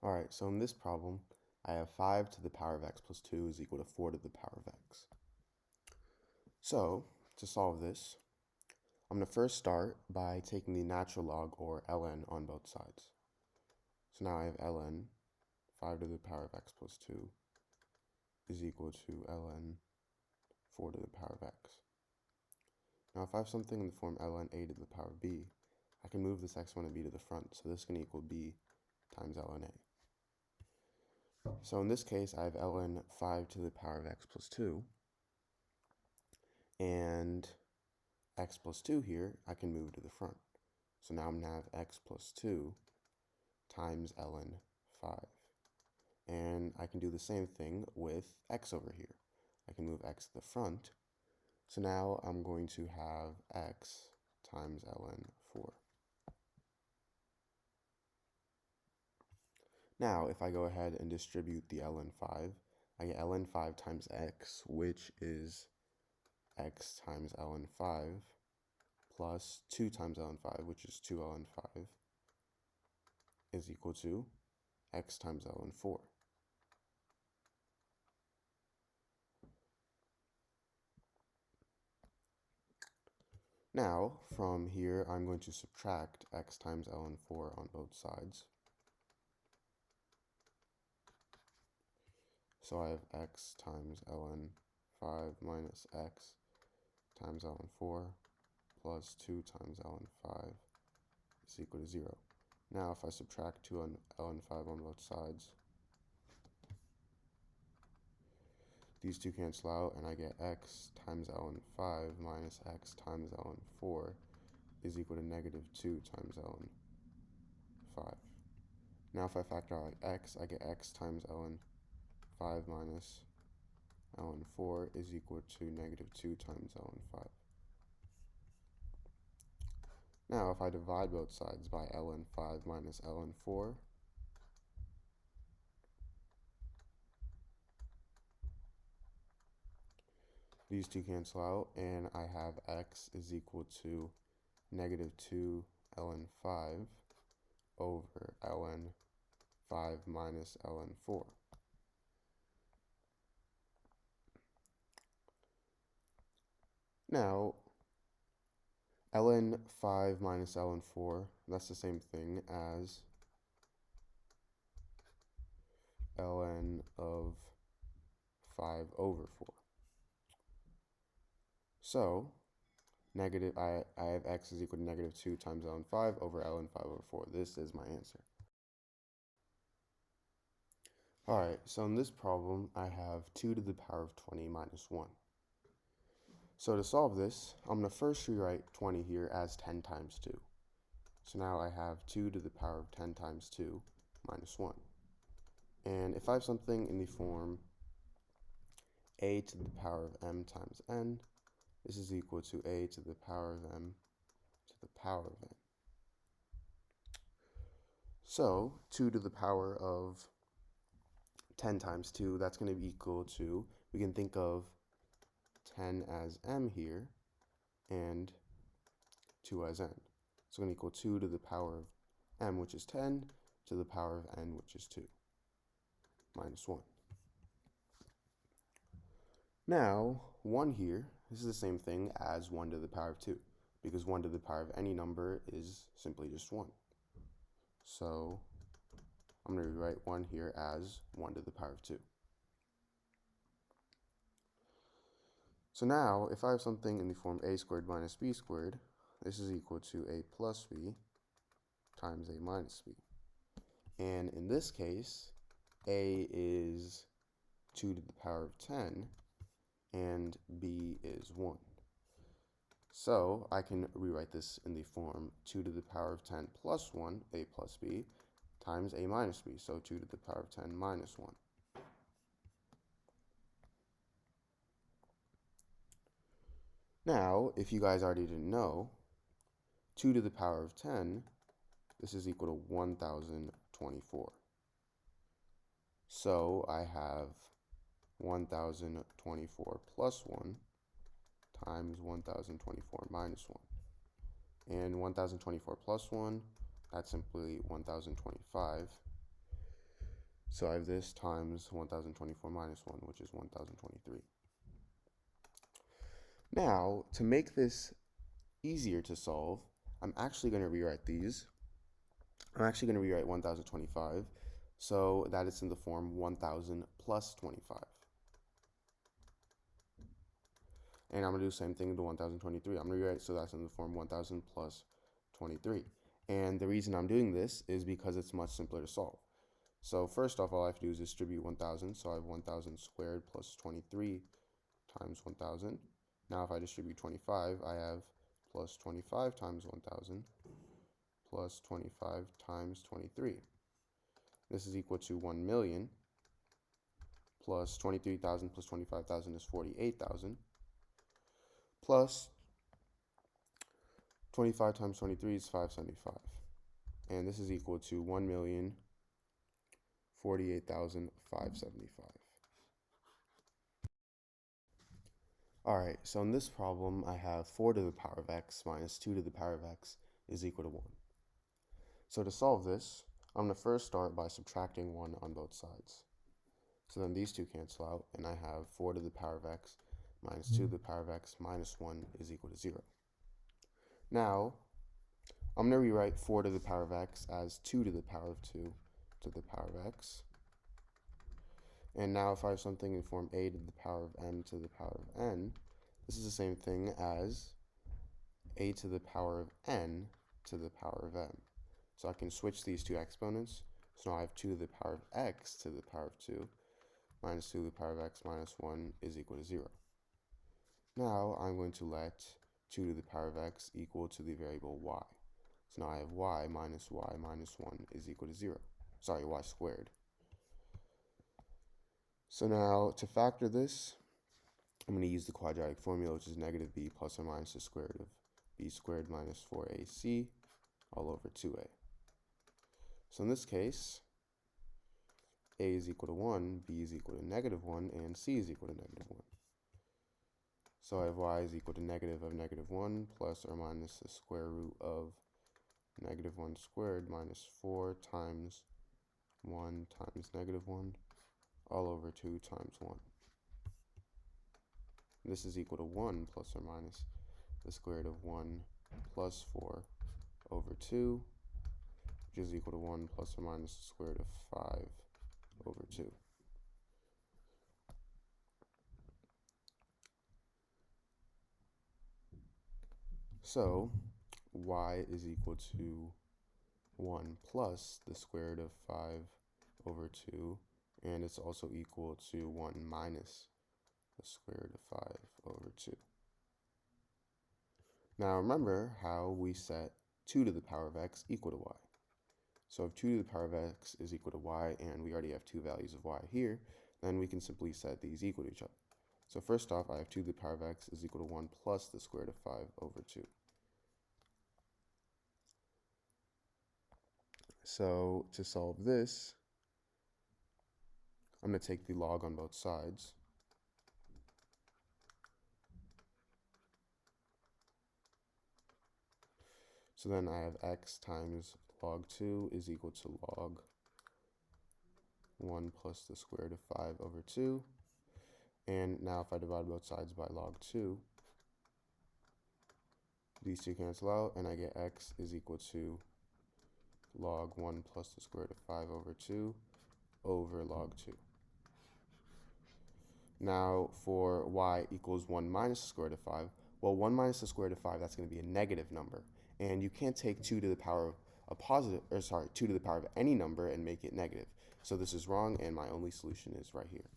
Alright, so in this problem, I have 5 to the power of x plus 2 is equal to 4 to the power of x. So, to solve this, I'm going to first start by taking the natural log, or ln, on both sides. So now I have ln 5 to the power of x plus 2 is equal to ln 4 to the power of x. Now if I have something in the form ln a to the power of b, I can move this exponent b to the front, so this can equal b times ln a. So in this case, I have ln 5 to the power of x plus 2, and x plus 2 here, I can move to the front. So now I'm going to have x plus 2 times ln 5. And I can do the same thing with x over here. I can move x to the front. So now I'm going to have x times ln 4. Now, if I go ahead and distribute the ln 5, I get ln 5 times x, which is x times ln 5, plus 2 times ln 5, which is 2 ln 5, is equal to x times ln 4. Now, from here, I'm going to subtract x times ln 4 on both sides. So I have x times ln 5 minus x times ln 4 plus 2 times ln 5 is equal to 0. Now, if I subtract 2 on ln 5 on both sides, these two cancel out, and I get x times ln 5 minus x times ln 4 is equal to negative 2 times ln 5. Now, if I factor out x, I get x times ln 5 minus ln 4 is equal to negative 2 times ln 5. Now, if I divide both sides by ln 5 minus ln 4, these two cancel out, and I have x is equal to negative 2 ln 5 over ln 5 minus ln 4. Now, ln 5 minus ln 4, that's the same thing as ln of 5 over 4. So, I have x is equal to negative 2 times ln 5 over ln 5 over 4. This is my answer. Alright, so in this problem, I have 2 to the power of 20 minus 1. So to solve this, I'm going to first rewrite 20 here as 10 times 2. So now I have 2 to the power of 10 times 2 minus 1. And if I have something in the form a to the power of m times n, this is equal to a to the power of m to the power of n. So 2 to the power of 10 times 2, that's going to be equal to, we can think of 10 as m here and 2 as n. So going to equal 2 to the power of m, which is 10, to the power of n, which is 2, minus 1. Now, 1 here, this is the same thing as 1 to the power of 2, because 1 to the power of any number is simply just 1. So I'm going to rewrite 1 here as 1 to the power of 2. So now, if I have something in the form a squared minus b squared, this is equal to a plus b times a minus b. And in this case, a is 2 to the power of 10, and b is 1. So I can rewrite this in the form 2 to the power of 10 plus 1, a plus b, times a minus b, so 2 to the power of 10 minus 1. Now, if you guys already didn't know, 2 to the power of 10, this is equal to 1024. So I have 1024 plus 1 times 1024 minus 1. And 1024 plus 1, that's simply 1025. So I have this times 1024 minus 1, which is 1023. Now, to make this easier to solve, I'm actually going to rewrite these. I'm actually going to rewrite 1025 so that it's in the form 1000 plus 25. And I'm going to do the same thing to 1023. I'm going to rewrite so that's in the form 1000 plus 23. And the reason I'm doing this is because it's much simpler to solve. So first off, all I have to do is distribute 1000. So I have 1000 squared plus 23 times 1000. Now if I distribute 25, I have plus 25 times 1000 plus 25 times 23. This is equal to 1 million plus 23,000 plus 25,000 is 48,000 plus 25 times 23 is 575. And this is equal to 1,048,575. All right, so in this problem, I have 4 to the power of x minus 2 to the power of x is equal to 1. So to solve this, I'm going to first start by subtracting 1 on both sides. So then these two cancel out, and I have 4 to the power of x minus 2 to the power of x minus 1 is equal to 0. Now, I'm going to rewrite 4 to the power of x as 2 to the power of 2 to the power of x. And now if I have something in form a to the power of m to the power of n, this is the same thing as a to the power of n to the power of m. So I can switch these two exponents. So now I have 2 to the power of x to the power of 2 minus 2 to the power of x minus 1 is equal to 0. Now I'm going to let 2 to the power of x equal to the variable y. So now I have y minus 1 is equal to 0. Sorry, y squared. So now to factor this, I'm going to use the quadratic formula, which is negative b plus or minus the square root of b squared minus 4ac all over 2a. So in this case, a is equal to 1, b is equal to negative 1, and c is equal to negative 1. So I have y is equal to negative of negative 1 plus or minus the square root of negative 1 squared minus 4 times 1 times negative 1 all over 2 times 1. This is equal to 1 plus or minus the square root of 1 plus 4 over 2, which is equal to 1 plus or minus the square root of 5 over 2. So y is equal to 1 plus the square root of 5 over 2, and it's also equal to 1 minus the square root of 5 over 2. Now remember how we set 2 to the power of x equal to y. So if 2 to the power of x is equal to y, and we already have two values of y here, then we can simply set these equal to each other. So first off, I have 2 to the power of x is equal to 1 plus the square root of 5 over 2. So to solve this, I'm going to take the log on both sides. So then I have x times log 2 is equal to log 1 plus the square root of 5 over 2. And now if I divide both sides by log 2, these two cancel out, and I get x is equal to log 1 plus the square root of 5 over 2 over log 2. Now for y equals 1 minus the square root of 5, well, 1 minus the square root of 5, that's going to be a negative number. And you can't take 2 to the power of a positive, 2 to the power of any number and make it negative. So this is wrong, and my only solution is right here.